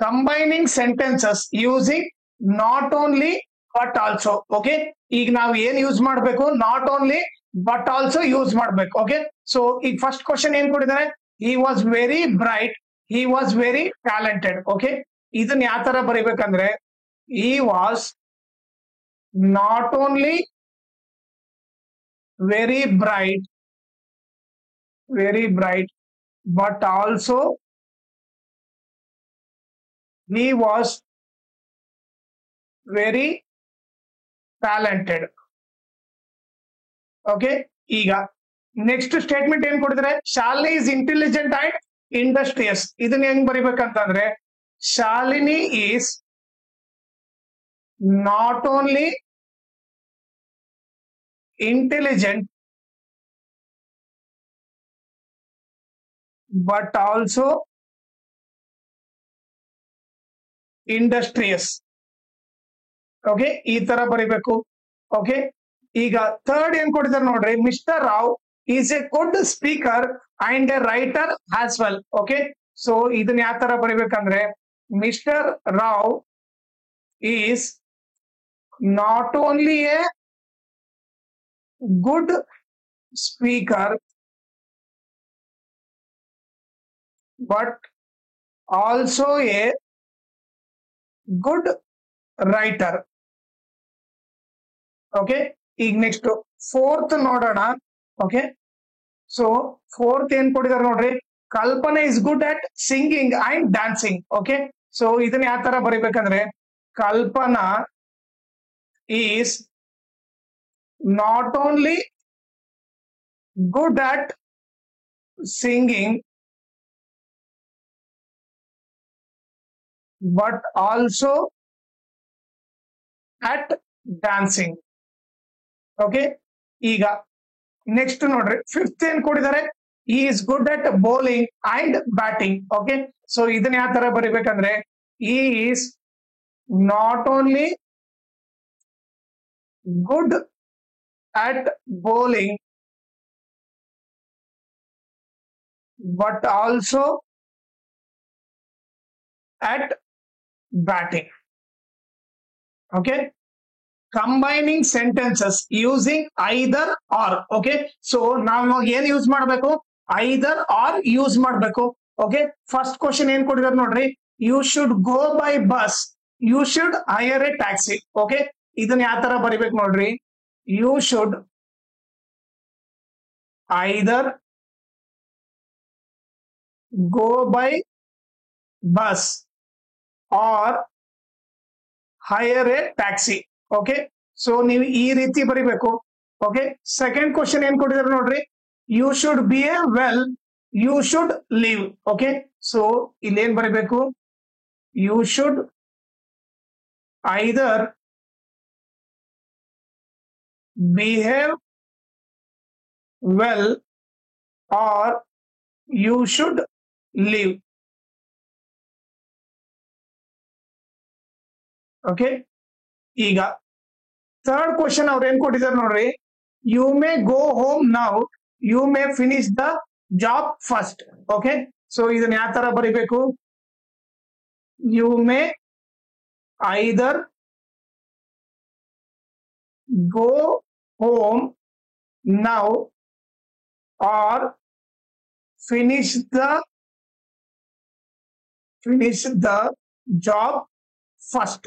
Combining sentences using not only but also. Okay, ಈಗ ನಾವು ಏನ್ ಯೂಸ್ ಮಾಡಬೇಕು, not only but also use ಮಾಡ್ಬೇಕು. ಓಕೆ, ಸೊ ಈಗ ಫಸ್ಟ್ ಕ್ವಶನ್ ಏನ್ ಕೊಟ್ಟಿದ್ದಾರೆ, he was very bright, he was very talented. Okay, ಇದನ್ನ ಯಾವ ತರ ಬರೀಬೇಕಂದ್ರೆ, he was not only very bright but also he was very talented. Okay, ಈಗ next statement ಏನ್ ಕೊಟ್ಟಿದ್ರೆ, Shalini is intelligent and industrious. ಇದನ್ನ ಹೆಂಗ್ ಬರಿಬೇಕಂತಂದ್ರೆ, Shalini is not only intelligent but also industrious. Okay, ಈ ತರ ಬರಿಬೇಕು. ಓಕೆ, ಈಗ ಥರ್ಡ್ ಏನ್ ಕೊಟ್ಟಿದ್ದಾರೆ ನೋಡ್ರಿ, mister Rao is a good speaker and a writer as well. Okay, so ಇದನ್ನ ಯಾವ ತರ ಬರಿಬೇಕಂದ್ರೆ, mister Rao is not only a good speaker but also a good writer. Okay, ಈಗ ನೆಕ್ಸ್ಟ್ ಫೋರ್ತ್ ನೋಡೋಣ. ಓಕೆ, ಸೊ ಫೋರ್ತ್ ಏನ್ ಕೊಟ್ಟಿದ್ದಾರೆ ನೋಡ್ರಿ, Kalpana is good at singing and dancing. Okay, so ಇದನ್ನ ಯಾವ ತರ ಬರಿಬೇಕಂದ್ರೆ, Kalpana is not only good at singing but also at dancing. Okay, ಈಗ ನೆಕ್ಸ್ಟ್ ನೋಡ್ರಿ, ಫಿಫ್ತ್ ಏನ್ ಕೊಟ್ಟಿದ್ದಾರೆ, he is good at bowling and batting. Okay, so ಇದನ್ನ ಯಾವ ತರ ಬರಿಬೇಕಂದ್ರೆ, he is not only good at bowling but also at batting. Okay, combining sentences using either or. Okay, so ನಾವು ಏನ್ use ಮಾಡಬೇಕು, either or use ಮಾಡಬೇಕು. Okay, first question ಏನ್ ಕೊಟ್ಟಿದ್ದಾರೆ ನೋಡ್ರಿ, you should go by bus, you should hire a taxi. Okay, ಇದನ್ನ ಯಾವ ತರ ಬರಿಬೇಕು ನೋಡ್ರಿ, you should either go by bus or hire a taxi. Okay, so ನೀವು ಈ ರೀತಿ ಬರಿಬೇಕು. ಓಕೆ, ಸೆಕೆಂಡ್ ಕ್ವಶನ್ ಏನ್ ಕೊಟ್ಟಿದ್ದಾರೆ ನೋಡ್ರಿ, you should behave well, you should leave. Okay, so ಇಲ್ಲಿ ಏನ್ ಬರಿಬೇಕು, you should either behave well or you should live. Okay, ಈಗ third question ಅವ್ರು ಏನ್ ಕೊಟ್ಟಿದ್ದಾರೆ ನೋಡ್ರಿ, you may go home now, you may finish the job first. Okay, so ಇದನ್ನ ಯಾವ ತರ ಬರಿಬೇಕು, you may either go home now or finish the job first.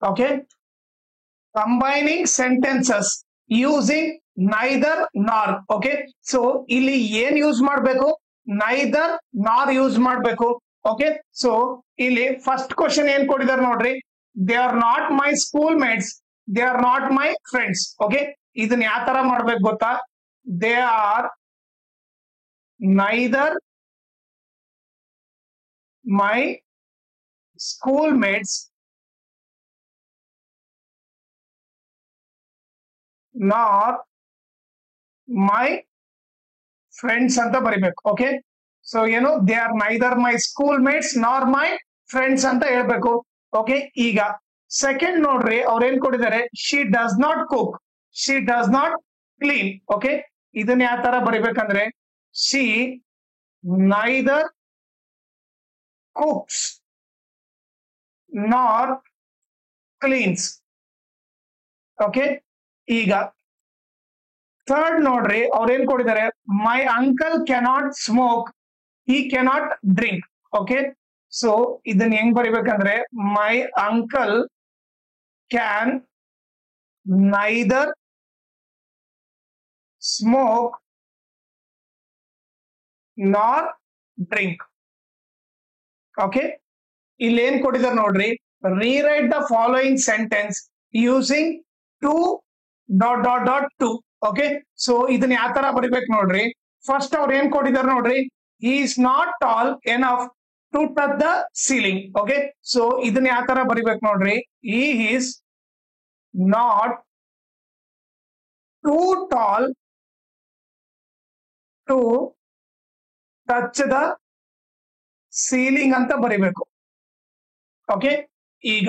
Okay, combining sentences using neither nor. Okay, so ಇಲ್ಲಿ ಏನ್ use ಮಾಡಬೇಕು, neither nor use ಮಾಡಬೇಕು. Okay, so ಇಲ್ಲಿ first question ಏನ್ ಕೊಟ್ಟಿದ್ದಾರೆ ನೋಡ್ರಿ, they are not my schoolmates, they are not my friends. Okay, ಇದನ್ನ ಯಾವ ತರ ಮಾಡ್ಬೇಕು ಗೊತ್ತಾ, they are neither my schoolmates nor my friends ಅಂತ ಬರಿಬೇಕು. ಓಕೆ, ಸೊ ಏನು, they are neither my school mates ನಾರ್ ಮೈ ಫ್ರೆಂಡ್ಸ್ ಅಂತ ಹೇಳ್ಬೇಕು. ಓಕೆ, ಈಗ ಸೆಕೆಂಡ್ ನೋಡ್ರಿ, ಅವ್ರ ಏನ್ ಕೊಟ್ಟಿದ್ದಾರೆ, she does not cook, she does not clean. Okay, ಇದನ್ನ ಯಾವ ತರ ಬರಿಬೇಕಂದ್ರೆ, she neither cooks nor cleans. Okay, ಈಗ ಥರ್ಡ್ ನೋಡ್ರಿ ಅವ್ರ ಏನ್ ಕೊಟ್ಟಿದ್ದಾರೆ, my uncle cannot smoke, he cannot drink. Okay, so ಇದನ್ನ ಹೆಂಗ್ ಬರಿಬೇಕಂದ್ರೆ my uncle can neither smoke nor drink. Okay, ಇಲ್ಲಿ ಏನ್ ಕೊಟ್ಟಿದ್ದಾರೆ ನೋಡ್ರಿ, rewrite the following sentence using too dot dot dot to. Okay, so ಇದನ್ನ ಯಾವ ತರ ಬರಿಬೇಕು ನೋಡ್ರಿ. ಫಸ್ಟ್ ಅವ್ರು ಏನ್ ಕೊಟ್ಟಿದ್ದಾರೆ ನೋಡ್ರಿ, he is not tall enough to touch the ceiling. Okay, so ಇದನ್ನ ಯಾವ ತರ ಬರಿಬೇಕು ನೋಡ್ರಿ, he is not too tall to touch the ceiling ಅಂತ ಬರಿಬೇಕು. ಓಕೆ, ಈಗ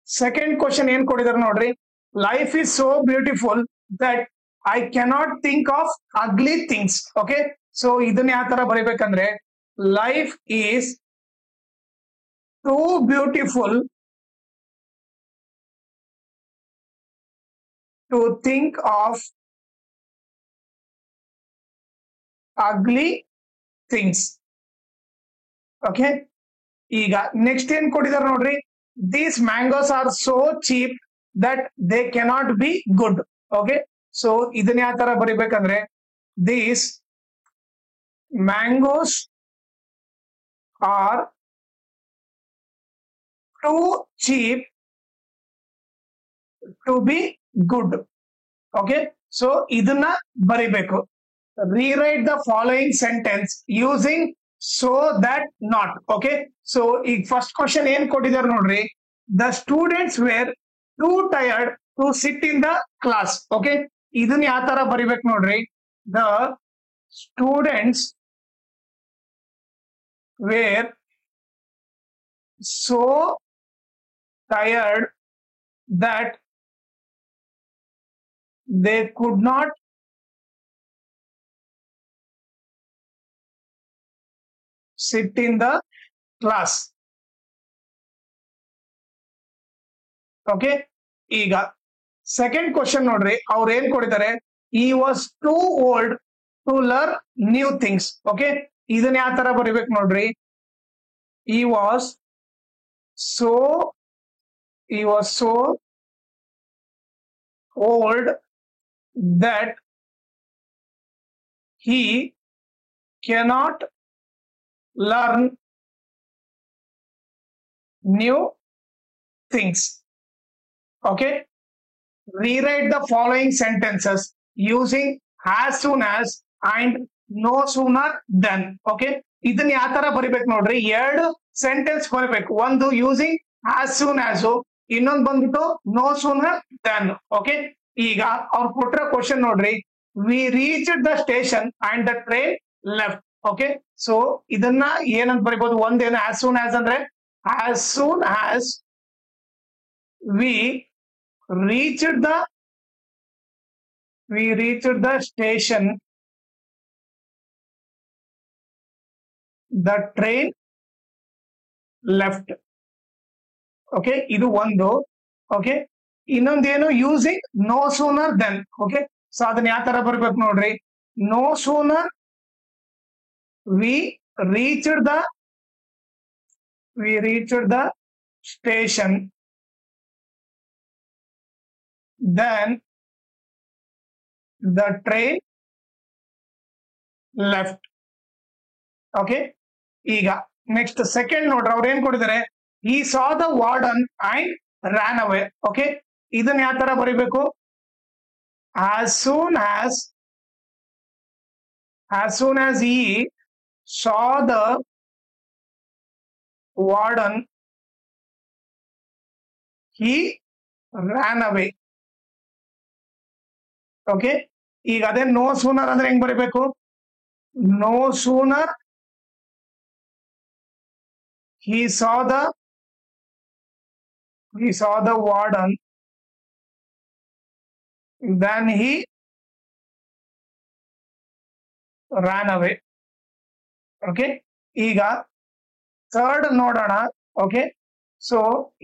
ಸೆಕೆಂಡ್ ಕ್ವಶನ್ ಏನ್ ಕೊಟ್ಟಿದ್ದಾರೆ ನೋಡ್ರಿ, life is so beautiful that I cannot think of ugly things. Okay, so ಇದನ್ನ ಯಾವ ತರ ಬರಿಬೇಕಂದ್ರೆ life is too beautiful to think of ugly things. Okay, ಈಗ ನೆಕ್ಸ್ಟ್ ಏನ್ ಕೊಟ್ಟಿದ್ದಾರೆ ನೋಡ್ರಿ, these mangoes are so cheap that they cannot be good. Okay, so ಇದನ್ನ ಯಾವ ತರ ಬರಿಬೇಕಂದ್ರೆ these mangoes are too cheap to be good. Okay, so ಇದನ್ನ ಬರಿಬೇಕು. Rewrite the following sentence using so that not. Okay, so ಈಗ first question ಏನ್ ಕೊಟ್ಟಿದ್ದಾರೆ ನೋಡ್ರಿ, the students were too tired to sit in the class. Okay, ಇದನ್ನ ಯಾವ ತರ ಬರಿಬೇಕು ನೋಡ್ರಿ, the students were so tired that they could not sit in the class. Okay, ಈಗ ಸೆಕೆಂಡ್ ಕ್ವಶನ್ ನೋಡ್ರಿ, ಅವ್ರು ಏನ್ ಕೊಟ್ಟಿದ್ದಾರೆ, he was too old to learn new things. Okay, ಇದನ್ನ ಯಾವ ತರ ಬರಿಬೇಕು ನೋಡ್ರಿ, he was so old that he cannot learn new things. Okay, rewrite the following sentences using as soon as and no sooner than. Okay, ಇದನ್ನ ಯಾವ ತರ ಬರಿಬೇಕು ನೋಡ್ರಿ, ಎರಡು ಸೆಂಟೆನ್ಸ್ ಬರಿಬೇಕು, ಒಂದು ಯೂಸಿಂಗ್ as soon as, ಇನ್ನೊಂದು ಬಂದ್ಬಿಟ್ಟು no sooner than. ಓಕೆ, ಈಗ ಅವ್ರು ಕೊಟ್ಟಿರೋ ಕ್ವಶನ್ ನೋಡ್ರಿ, we reached the station and the train left. Okay, so ಇದನ್ನ ಏನಂತ ಬರಿಬಹುದು, ಒಂದೇನು as soon as ಅಂದ್ರೆ as soon as we reached the station the train left. Okay, ಇದು ಒಂದು. ಓಕೆ, ಇನ್ನೊಂದೇನು using no sooner then. Okay, so ಅದನ್ನ ಯಾವ ತರ ಬರ್ಬೇಕು ನೋಡ್ರಿ, no sooner we reached the station then the train left. Okay, ಈಗ ನೆಕ್ಸ್ಟ್ ಸೆಕೆಂಡ್ ನೋಡ್ರಿ, ಅವ್ರು ಏನ್ ಕೊಟ್ಟಿದ್ದಾರೆ, he saw the warden and ran away. Okay, ಇದನ್ನ ಯಾವ ತರ ಬರಿಬೇಕು, as soon as he saw the warden he ran away. Okay, ಈಗ ಅದೇ ನೋ ಸೂನರ್ ಅಂದ್ರೆ ಹೆಂಗ್ ಬರಿಬೇಕು, no sooner he saw the warden then he ran away. Okay, ಈಗ ಥರ್ಡ್ ನೋಡೋಣ. ಓಕೆ, ಸೊ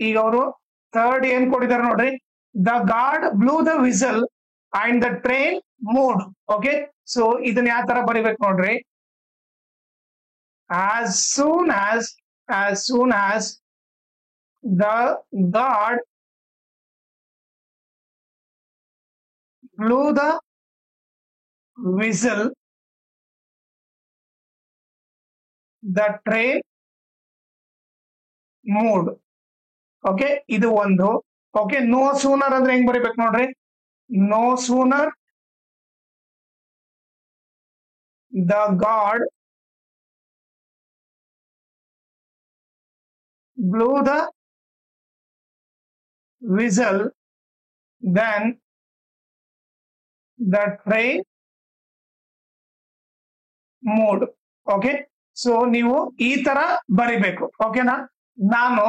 ಈಗ ಅವರು ಥರ್ಡ್ ಏನ್ ಕೊಟ್ಟಿದ್ದಾರೆ ನೋಡ್ರಿ, the guard blew the whistle and the train moved. Okay, so ಇದನ್ನ ಯಾವ ತರ ಬರಿಬೇಕು ನೋಡ್ರಿ, as soon as the guard blew the whistle, the train moved. Okay, ಇದು ಒಂದು. ಓಕೆ, ನೋ ಸೂನರ್ ಅಂದ್ರೆ ಹೆಂಗ್ ಬರಿಬೇಕು ನೋಡ್ರಿ, no sooner the guard blew the whistle then the train moved. Okay, so ನೀವು ಈ ತರ ಬರಿಬೇಕು. ಓಕೆನಾ, ನಾನು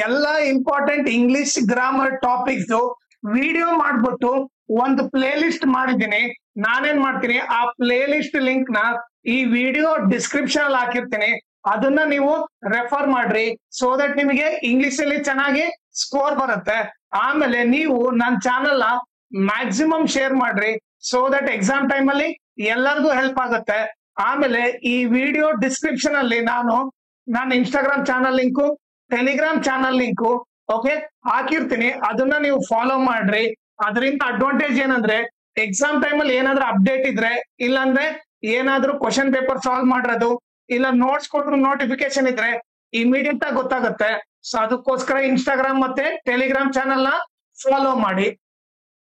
ಎಲ್ಲ important English grammar topics video ಮಾಡ್ಬಿಟ್ಟು ಒಂದು ಪ್ಲೇ ಲಿಸ್ಟ್ ಮಾಡಿದ್ದೀನಿ. ನಾನೇನ್ ಮಾಡ್ತೀನಿ, ಆ ಪ್ಲೇ ಲಿಸ್ಟ್ ಲಿಂಕ್ ನ ಈ ವಿಡಿಯೋ ಡಿಸ್ಕ್ರಿಪ್ಷನ್ ಅಲ್ಲಿ ಹಾಕಿರ್ತೀನಿ, ಅದನ್ನ ನೀವು ರೆಫರ್ ಮಾಡ್ರಿ. ಸೋ ದಟ್ ನಿಮಗೆ ಇಂಗ್ಲಿಷ್ ಅಲ್ಲಿ ಚೆನ್ನಾಗಿ ಸ್ಕೋರ್ ಬರುತ್ತೆ. ಆಮೇಲೆ ನೀವು ನನ್ನ ಚಾನಲ್ ನ ಮ್ಯಾಕ್ಸಿಮಮ್ ಶೇರ್ ಮಾಡ್ರಿ, ಸೋ ದಟ್ ಎಕ್ಸಾಮ್ ಟೈಮ್ ಅಲ್ಲಿ ಎಲ್ಲರಿಗೂ ಹೆಲ್ಪ್ ಆಗುತ್ತೆ. ಆಮೇಲೆ ಈ ವಿಡಿಯೋ ಡಿಸ್ಕ್ರಿಪ್ಷನ್ ಅಲ್ಲಿ ನನ್ನ Instagram channel link, Telegram channel link okay ಹಾಕಿರ್ತೀನಿ, ಅದನ್ನ ನೀವು ಫಾಲೋ ಮಾಡ್ರಿ. ಅದರಿಂದ ಅಡ್ವಾಂಟೇಜ್ ಏನಂದ್ರೆ ಎಕ್ಸಾಮ್ ಟೈಮ್ ಅಲ್ಲಿ ಏನಾದ್ರೂ ಅಪ್ಡೇಟ್ ಇದ್ರೆ, ಇಲ್ಲಾಂದ್ರೆ ಏನಾದ್ರೂ ಕ್ವಶನ್ ಪೇಪರ್ ಸಾಲ್ವ್ ಮಾಡಿರೋದು, ಇಲ್ಲ ನೋಟ್ಸ್ ಕೊಟ್ಟರು ನೋಟಿಫಿಕೇಶನ್ ಇದ್ರೆ ಇಮಿಡಿಯೇಟ್ ಆಗಿ ಗೊತ್ತಾಗುತ್ತೆ. ಸೊ ಅದಕ್ಕೋಸ್ಕರ ಇನ್ಸ್ಟಾಗ್ರಾಮ್ ಮತ್ತೆ ಟೆಲಿಗ್ರಾಮ್ ಚಾನಲ್ ನ ಫಾಲೋ ಮಾಡಿ.